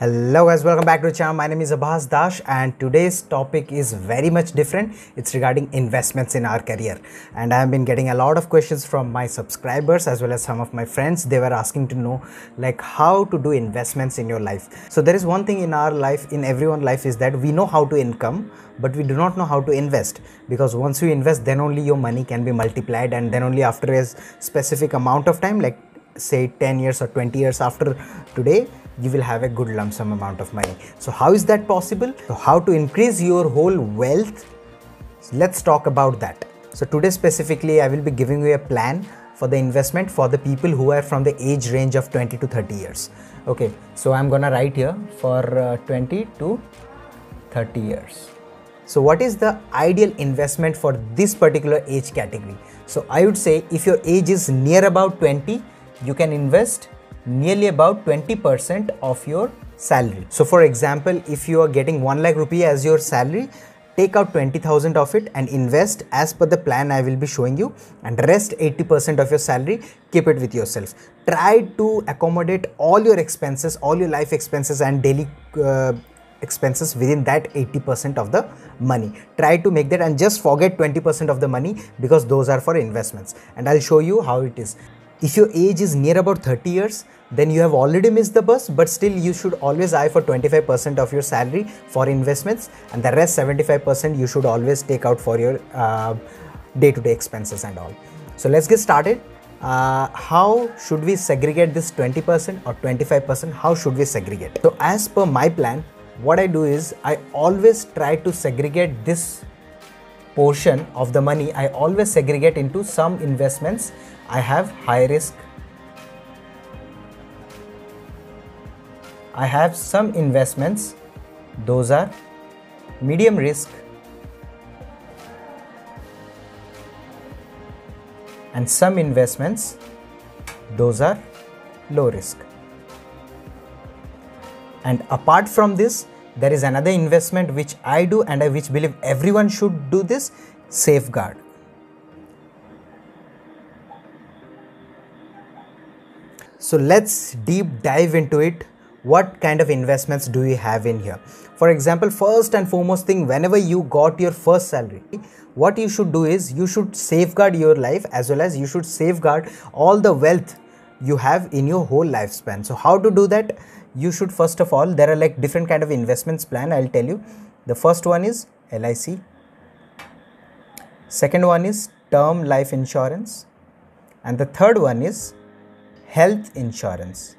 Hello guys, welcome back to the channel. My name is Abbas Dash and today's topic is very much different. It's regarding investments in our career, and I have been getting a lot of questions from my subscribers as well as some of my friends. They were asking to know like how to do investments in your life. So there is one thing in our life, in everyone's life, is that we know how to income, but we do not know how to invest, because once you invest, then only your money can be multiplied, and then only after a specific amount of time, like say 10 years or 20 years after today, you will have a good lump sum amount of money. So how is that possible? So how to increase your whole wealth? So let's talk about that. So today specifically I will be giving you a plan for the investment for the people who are from the age range of 20 to 30 years. Okay, so I'm gonna write here for 20 to 30 years. So what is the ideal investment for this particular age category? So I would say if your age is near about 20, you can invest nearly about 20% of your salary. So for example, if you are getting 1 lakh rupee as your salary, take out 20,000 of it and invest as per the plan I will be showing you, and rest 80% of your salary, keep it with yourself. Try to accommodate all your expenses, all your life expenses and daily expenses within that 80% of the money. Try to make that and just forget 20% of the money, because those are for investments, and I'll show you how it is. If your age is near about 30 years, then you have already missed the bus, but still you should always eye for 25% of your salary for investments, and the rest 75% you should always take out for your day-to-day expenses and all. So let's get started. How should we segregate this 20% or 25%? How should we segregate? So as per my plan, what I do is I always try to segregate this portion of the money. I always segregate into some investments. I have high risk. I have some investments, those are medium risk, and some investments, those are low risk. And apart from this, there is another investment which I do, and I which believe everyone should do this: safeguard. So let's deep dive into it. What kind of investments do you have in here? For example, first and foremost thing, whenever you got your first salary, what you should do is you should safeguard your life, as well as you should safeguard all the wealth you have in your whole lifespan. So how to do that? You should, first of all, there are like different kind of investments plan. I'll tell you. The first one is LIC. Second one is term life insurance. And the third one is health insurance.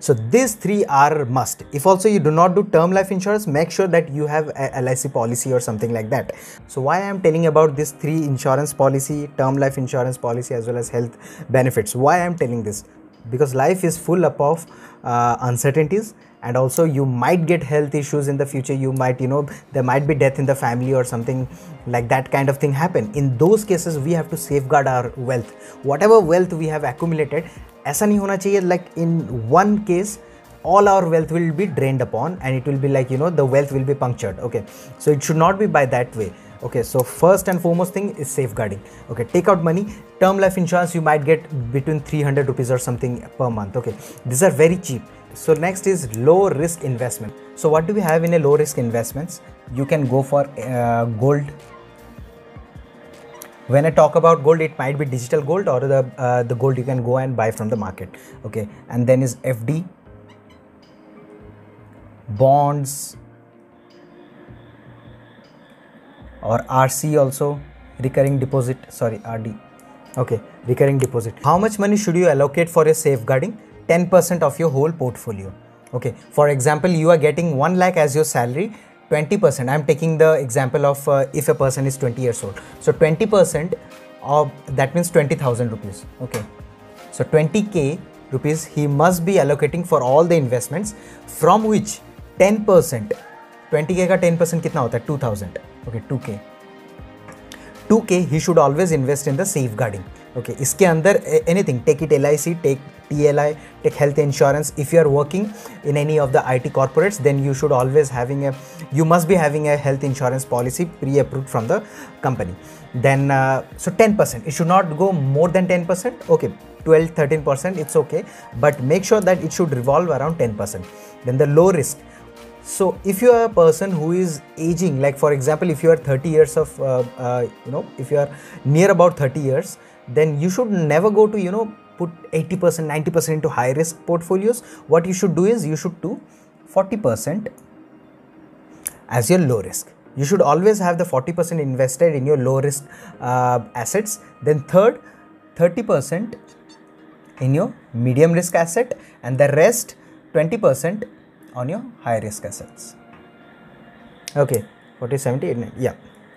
So these three are must. If also you do not do term life insurance, make sure that you have a LIC policy or something like that. So why I am telling about this three insurance policy, term life insurance policy, as well as health benefits? Why I am telling this? Because life is full up of uncertainties, and also you might get health issues in the future. You might, there might be death in the family or something like that kind of thing happen. In those cases, we have to safeguard our wealth. Whatever wealth we have accumulated, ऐसा नहीं होना चाहिए like in one case all our wealth will be drained upon, and it will be like, the wealth will be punctured. Okay, so it should not be by that way. Okay, so first and foremost thing is safeguarding. Okay, take out money. Term life insurance you might get between 300 rupees or something per month. Okay, these are very cheap. So next is low risk investment. So what do we have in a low risk investments? You can go for gold. When I talk about gold, it might be digital gold or the gold you can go and buy from the market. Okay, and then is FD, bonds, or RC also, recurring deposit, sorry, RD. Okay, recurring deposit. How much money should you allocate for a safeguarding? 10% of your whole portfolio. Okay, for example, you are getting 1 lakh as your salary. 20%, I am taking the example of if a person is 20 years old. So 20% of that means 20,000 rupees. Okay, so 20k rupees he must be allocating for all the investments, from which 10%, 20k का 10% कितना होता है? 2,000. Okay, 2k he should always invest in the safeguarding. Okay, इसके अंदर anything, take it LIC, take TLI, take health insurance. If you are working in any of the IT corporates, then you should always you must be having a health insurance policy pre-approved from the company. Then so 10%, it should not go more than 10%. Okay, 12-13%, it's okay, but make sure that it should revolve around 10%. Then the low risk. So if you are a person who is aging, like for example, if you are 30 years of, if you are near about 30 years, then you should never go to, put 80%, 90% into high risk portfolios. What you should do is you should do 40% as your low risk. You should always have the 40% invested in your low risk assets. Then 30% in your medium risk asset, and the rest 20% on your high risk assets. Okay, 40, 70, 89, yeah.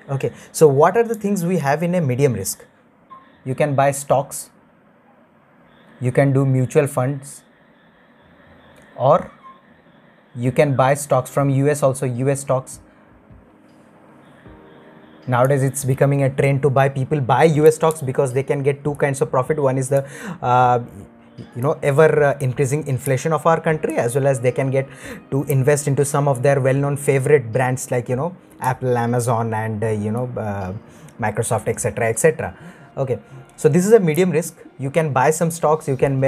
Okay, so what are the things we have in a medium risk? You can buy stocks, you can do mutual funds, or you can buy stocks from US also, US stocks. Nowadays it's becoming a trend to buy. People buy US stocks because they can get two kinds of profit. One is the ever increasing inflation of our country, as well as they can get to invest into some of their well-known favorite brands like Apple, Amazon, and Microsoft, etc., etc. Okay, so this is a medium risk. You can buy some stocks, you can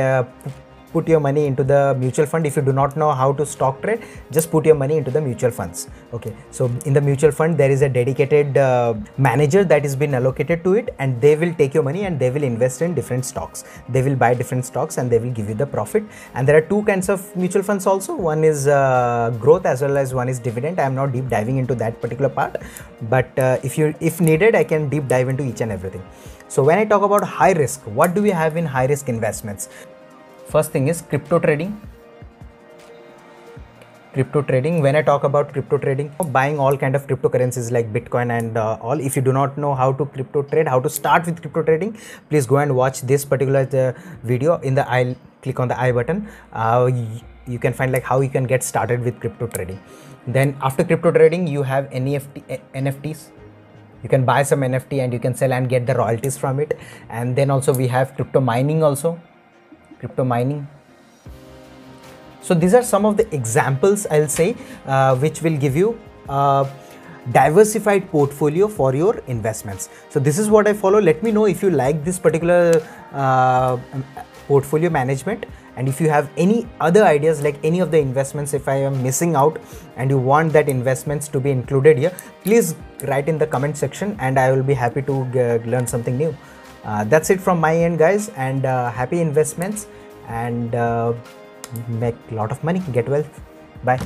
put your money into the mutual fund. If you do not know how to stock trade, just put your money into the mutual funds. Okay, so in the mutual fund there is a dedicated manager that is been allocated to it, and they will take your money and they will invest in different stocks. They will buy different stocks and they will give you the profit. And there are two kinds of mutual funds also. One is growth, as well as one is dividend. I am not deep diving into that particular part, but if needed, I can deep dive into each and everything. So when I talk about high risk, what do we have in high risk investments? First thing is crypto trading. When I talk about crypto trading, buying all kind of cryptocurrencies like Bitcoin and all. If you do not know how to crypto trade, how to start with crypto trading, please go and watch this particular video. In the I, click on the I button. You can find like how you can get started with crypto trading. Then after crypto trading, you have NFTs. You can buy some NFT and you can sell and get the royalties from it. And then also we have crypto mining also. Crypto mining. So these are some of the examples, I'll say, which will give you a diversified portfolio for your investments. So this is what I follow. Let me know if you like this particular portfolio management, and if you have any other ideas, like any of the investments, if I am missing out and you want that investments to be included here, please write in the comment section and I will be happy to learn something new. That's it from my end, guys, and happy investments, and make a lot of money, get wealth. Bye.